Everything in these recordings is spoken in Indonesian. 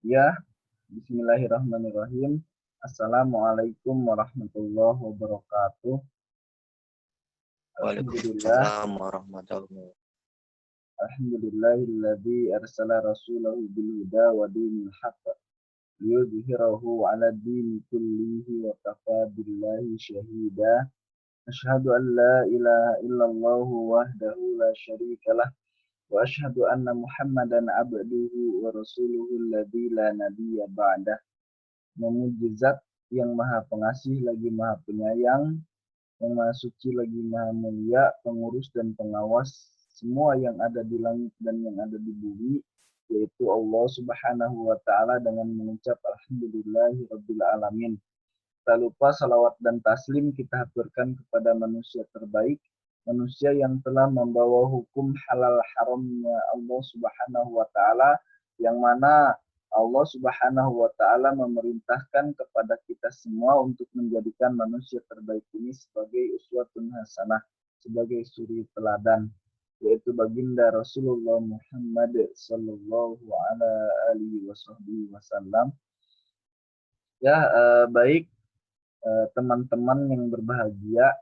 Ya, bismillahirrahmanirrahim. Assalamualaikum warahmatullahi wabarakatuh. Alhamdulillah, Waalaikumsalam warahmatullahi alhamdulillahilladzi arsala rasulahu bil huda wa dinil haqq liyudhhirahu 'ala dini kullihi wa kafa billahi syahida. Asyhadu an la ilaha illallah wahdahu la syarikalah wa asyhadu anna Muhammadan abduhu wa rasuluhu alladzi la nabiyya ba'dah. Memuji Zat yang Maha Pengasih lagi Maha Penyayang, yang Maha Suci lagi Maha Mulia, pengurus dan pengawas semua yang ada di langit dan yang ada di bumi, yaitu Allah Subhanahu wa taala, dengan mengucap alhamdulillahirabbil alamin. Tak lupa salawat dan taslim kita haturkan kepada manusia terbaik, manusia yang telah membawa hukum halal haramnya Allah Subhanahu wa taala, yang mana Allah Subhanahu wa taala memerintahkan kepada kita semua untuk menjadikan manusia terbaik ini sebagai uswatun hasanah, sebagai suri teladan, yaitu baginda Rasulullah Muhammad sallallahu alaihi wasallam. Ya, baik teman-teman yang berbahagia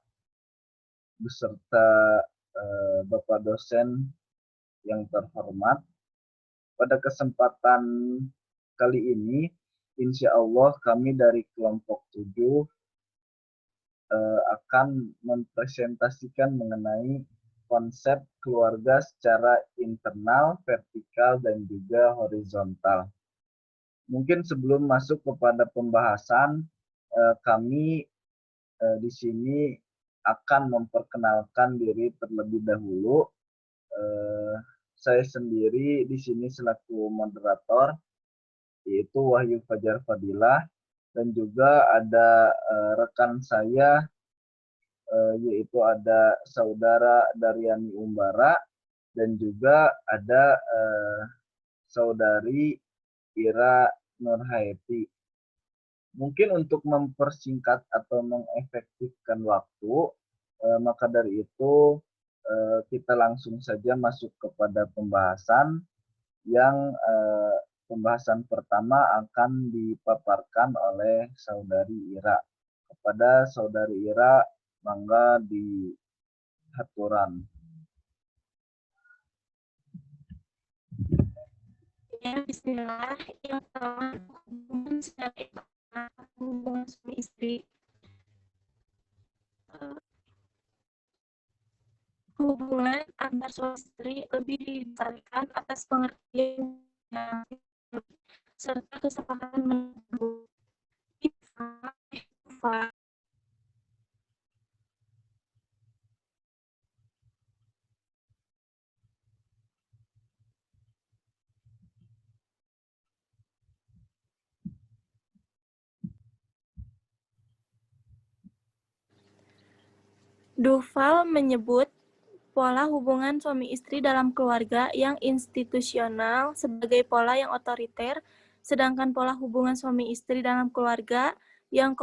beserta Bapak dosen yang terhormat. Pada kesempatan kali ini, insya Allah kami dari kelompok 7 akan mempresentasikan mengenai konsep keluarga secara internal, vertikal, dan juga horizontal. Mungkin sebelum masuk kepada pembahasan, kami di sini akan memperkenalkan diri terlebih dahulu. Saya sendiri di sini selaku moderator, yaitu Wahyu Fajar Fadilah, dan juga ada rekan saya, yaitu ada saudara Daryani Umbara, dan juga ada saudari Ira Nurhaiti. Mungkin untuk mempersingkat atau mengefektifkan waktu, maka dari itu kita langsung saja masuk kepada pembahasan yang pembahasan pertama akan dipaparkan oleh saudari Ira. Kepada saudari Ira, mangga di haturan. Ya, bismillah. Yang pertama, hubungan suami istri. Hubungan antar suami istri lebih didasarkan atas pengertian yang serta kesepakatan menunggu. Duval menyebut pola hubungan suami istri dalam keluarga yang institusional sebagai pola yang otoriter, sedangkan pola hubungan suami istri dalam keluarga yang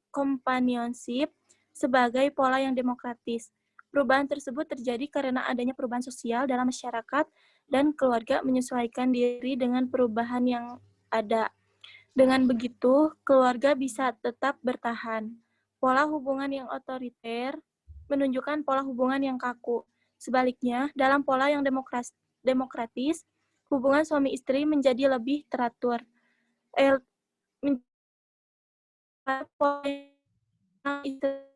companionship sebagai pola yang demokratis. Perubahan tersebut terjadi karena adanya perubahan sosial dalam masyarakat dan keluarga menyesuaikan diri dengan perubahan yang ada. Dengan begitu, keluarga bisa tetap bertahan. Pola hubungan yang otoriter menunjukkan pola hubungan yang kaku. Sebaliknya, dalam pola yang demokratis, hubungan suami istri menjadi lebih teratur.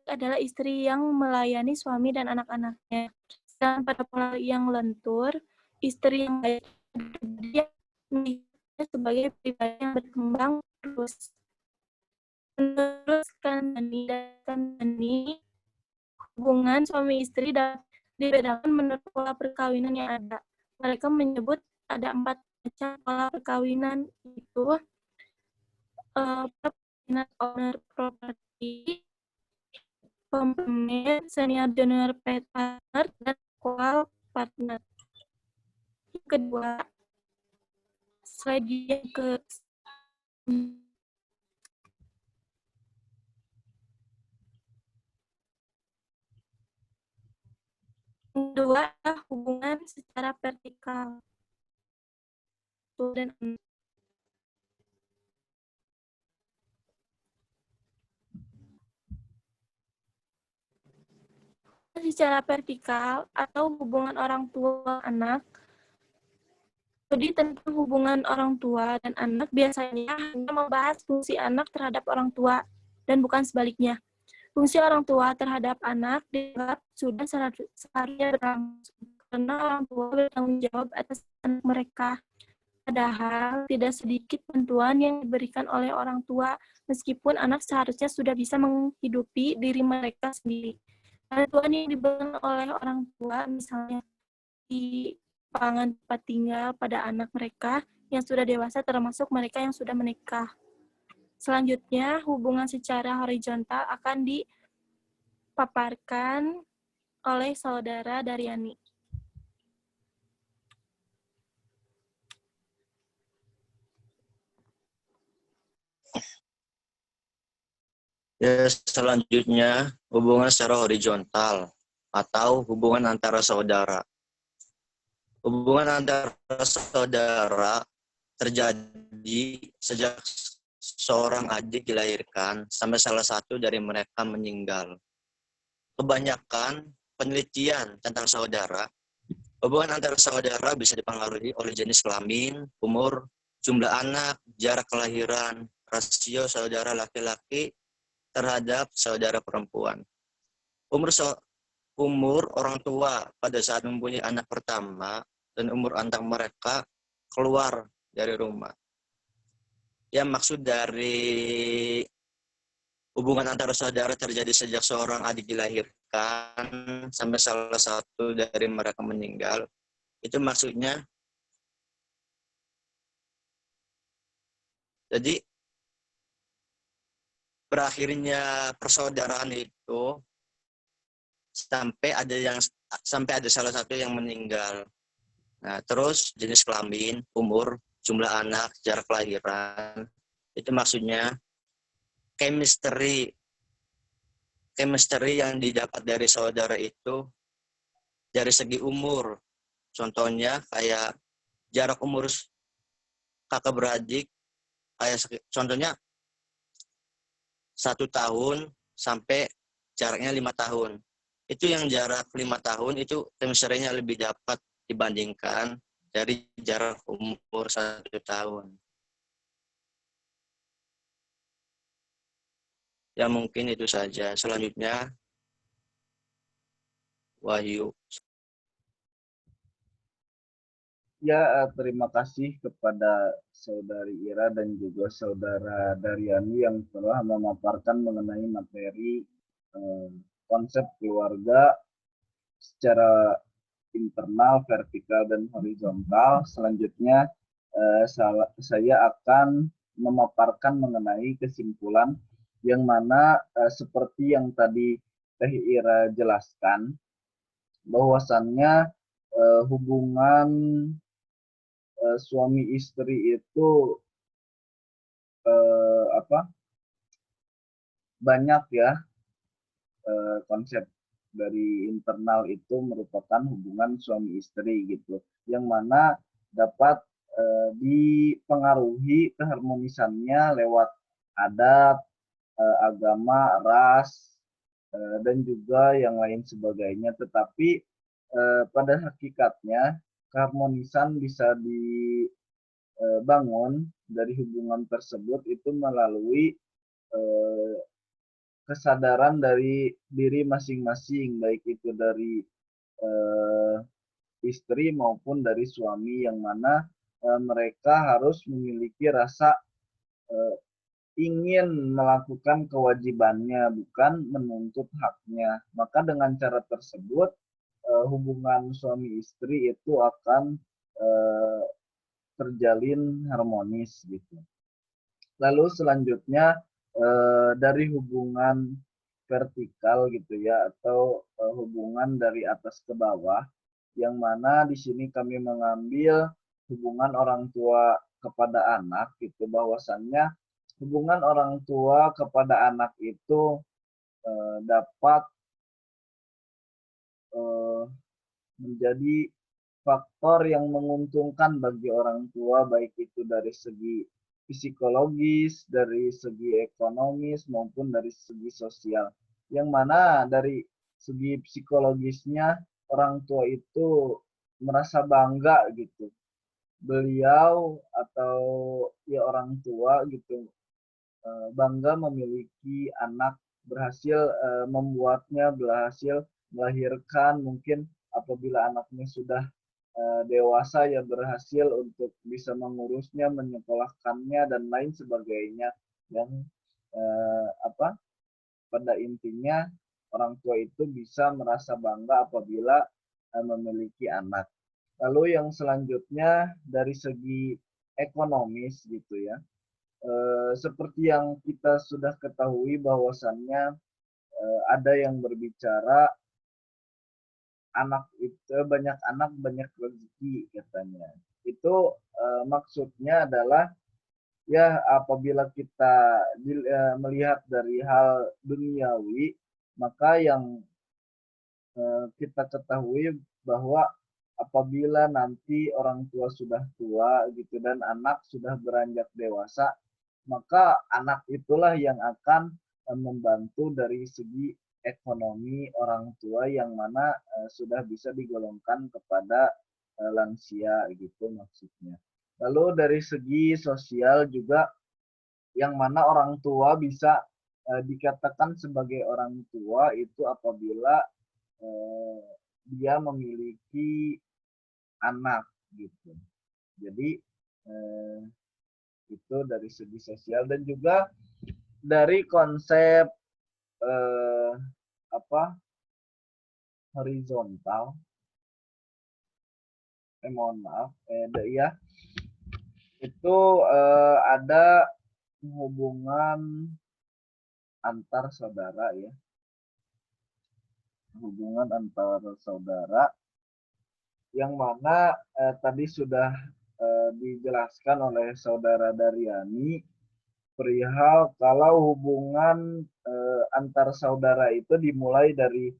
Adalah istri yang melayani suami dan anak-anaknya. Dan pada pola yang lentur, istri yang baik sebagai pribadi yang berkembang terus. Menurut Kandani, hubungan suami istri dapat dibedakan menurut pola perkawinan yang ada. Mereka menyebut ada 4 macam pola perkawinan, itu perkawinan owner property, komplement, senior junior partner, dan equal partner. Yang kedua, slide yang kedua, hubungan secara vertikal. Dan secara vertikal atau hubungan orang tua anak. Studi tentang hubungan orang tua dan anak biasanya hanya membahas fungsi anak terhadap orang tua dan bukan sebaliknya. Fungsi orang tua terhadap anak dianggap sudah seharusnya berlangsung karena orang tua bertanggung jawab atas anak mereka. Padahal tidak sedikit bantuan yang diberikan oleh orang tua meskipun anak seharusnya sudah bisa menghidupi diri mereka sendiri. Bantuan yang diberikan oleh orang tua misalnya di pangan tempat tinggal pada anak mereka yang sudah dewasa termasuk mereka yang sudah menikah. Selanjutnya, hubungan secara horizontal akan dipaparkan oleh saudara Daryani. Ya, selanjutnya hubungan secara horizontal atau hubungan antara saudara. Hubungan antara saudara terjadi sejak seorang adik dilahirkan sampai salah satu dari mereka meninggal. Kebanyakan penelitian tentang saudara, hubungan antara saudara bisa dipengaruhi oleh jenis kelamin, umur, jumlah anak, jarak kelahiran, rasio saudara laki-laki terhadap saudara perempuan. Umur orang tua pada saat mempunyai anak pertama dan umur antara mereka keluar dari rumah. Yang maksud dari hubungan antara saudara terjadi sejak seorang adik dilahirkan sampai salah satu dari mereka meninggal. Itu maksudnya, jadi berakhirnya persaudaraan itu sampai ada salah satu yang meninggal. Nah, terus jenis kelamin, umur, jumlah anak, jarak kelahiran, itu maksudnya chemistry yang didapat dari saudara itu dari segi umur. Contohnya kayak jarak umur kakak beradik, kayak contohnya 1 tahun sampai jaraknya 5 tahun. Itu yang jarak 5 tahun itu chemistry-nya lebih dapat dibandingkan dari jarak umur 1 tahun. Ya mungkin itu saja. Selanjutnya, Wahyu. Ya, terima kasih kepada Saudari Ira dan juga Saudara Daryani yang telah memaparkan mengenai materi konsep keluarga secara internal, vertikal, dan horizontal. Selanjutnya, saya akan memaparkan mengenai kesimpulan yang mana seperti yang tadi Teh Ira jelaskan, bahwasannya hubungan suami istri itu banyak ya, konsep dari internal itu merupakan hubungan suami istri gitu, yang mana dapat dipengaruhi keharmonisannya lewat adat, agama, ras, dan juga yang lain sebagainya. Tetapi pada hakikatnya keharmonisan bisa dibangun dari hubungan tersebut itu melalui kesadaran dari diri masing-masing, baik itu dari istri maupun dari suami, yang mana mereka harus memiliki rasa ingin melakukan kewajibannya, bukan menuntut haknya. Maka dengan cara tersebut hubungan suami istri itu akan terjalin harmonis gitu. Lalu selanjutnya dari hubungan vertikal gitu ya, atau hubungan dari atas ke bawah, yang mana di sini kami mengambil hubungan orang tua kepada anak gitu, bahwasannya hubungan orang tua kepada anak itu dapat menjadi faktor yang menguntungkan bagi orang tua, baik itu dari segi psikologis, dari segi ekonomis, maupun dari segi sosial. Yang mana dari segi psikologisnya orang tua itu merasa bangga gitu. Beliau atau ya orang tua gitu bangga memiliki anak membuatnya berhasil melahirkan, mungkin apabila anaknya sudah dewasa ya berhasil untuk bisa mengurusnya, menyekolahkannya dan lain sebagainya yang pada intinya orang tua itu bisa merasa bangga apabila memiliki anak. Lalu yang selanjutnya dari segi ekonomis gitu ya. Seperti yang kita sudah ketahui bahwasannya ada yang berbicara banyak anak banyak rezeki katanya. Itu maksudnya adalah ya apabila kita melihat dari hal duniawi, maka yang kita ketahui bahwa apabila nanti orang tua sudah tua gitu dan anak sudah beranjak dewasa, maka anak itulah yang akan membantu dari segi ekonomi orang tua yang mana sudah bisa digolongkan kepada lansia gitu maksudnya. Lalu dari segi sosial juga yang mana orang tua bisa dikatakan sebagai orang tua itu apabila dia memiliki anak gitu. Jadi itu dari segi sosial dan juga dari konsep horizontal. Mohon maaf, ya itu ada hubungan antar saudara ya, hubungan antar saudara yang mana tadi sudah dijelaskan oleh saudara Daryani perihal kalau hubungan antar saudara itu dimulai dari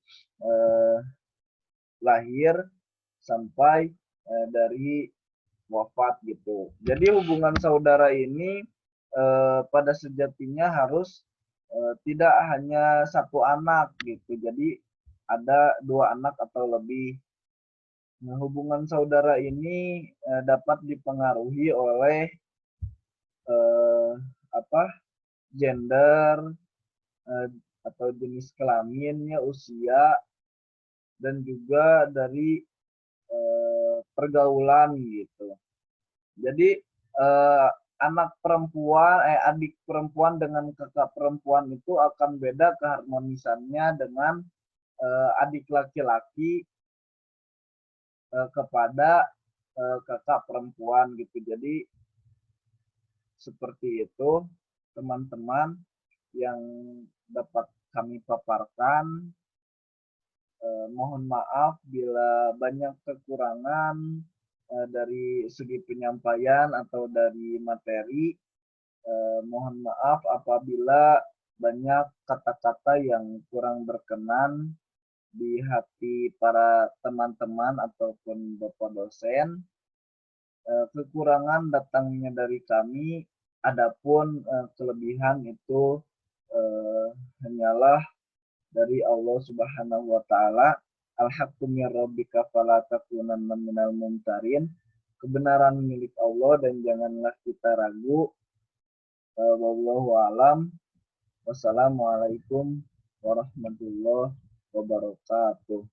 lahir sampai dari wafat gitu. Jadi hubungan saudara ini pada sejatinya harus tidak hanya satu anak gitu. Jadi ada 2 anak atau lebih. Nah, hubungan saudara ini dapat dipengaruhi oleh gender atau jenis kelaminnya, usia, dan juga dari pergaulan gitu. Jadi adik perempuan dengan kakak perempuan itu akan beda keharmonisannya dengan adik laki-laki kepada kakak perempuan gitu. Jadi seperti itu teman-teman yang dapat kami paparkan. Mohon maaf bila banyak kekurangan dari segi penyampaian atau dari materi. Mohon maaf apabila banyak kata-kata yang kurang berkenan di hati para teman-teman ataupun Bapak dosen. Kekurangan datangnya dari kami, adapun kelebihan itu hanyalah dari Allah Subhanahu wa taala. Al-haqqu min rabbika fala takunanna minal mumtarin. Kebenaran milik Allah dan janganlah kita ragu. Wallahu alam. Wassalamualaikum warahmatullahi wabarakatuh.